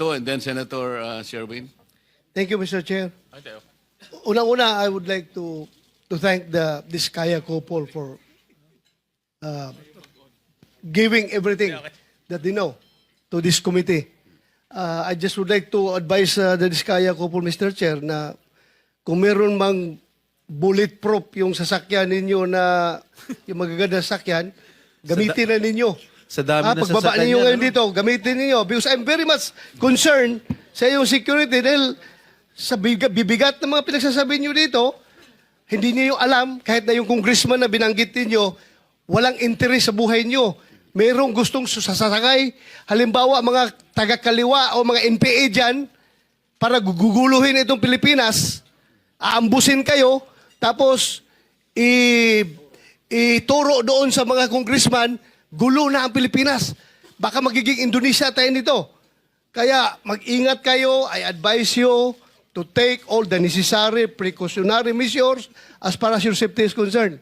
And then Senator Sherwin. Thank you, Mr. Chair. Unang-una, I would like to thank the Diskaya couple for giving everything that they know to this committee. I just would like to advise the Diskaya couple, Mr. Chair, na kung meron mang bulletproof yung sasakyan ninyo na yung magaganda sasakyan, gamitin na ninyo. Sa dami na pagbaba sasakyan ninyo yan, ngayon ano? dito, gamitin ninyo. Because I'm very much concerned sa iyong security dahil sa bibigat ng mga pinagsasabi nyo dito, hindi niyo alam, kahit na yung congressman na binanggit niyo, walang interes sa buhay nyo. Merong gustong sasakay, halimbawa mga taga-kaliwa o mga NPA dyan, para guguluhin itong Pilipinas, aambusin kayo, tapos ituro doon sa mga congressman, gulo na ang Pilipinas. Baka magiging Indonesia tayo nito. Kaya mag-ingat kayo. I advise you to take all the necessary precautionary measures as far as your safety is concerned.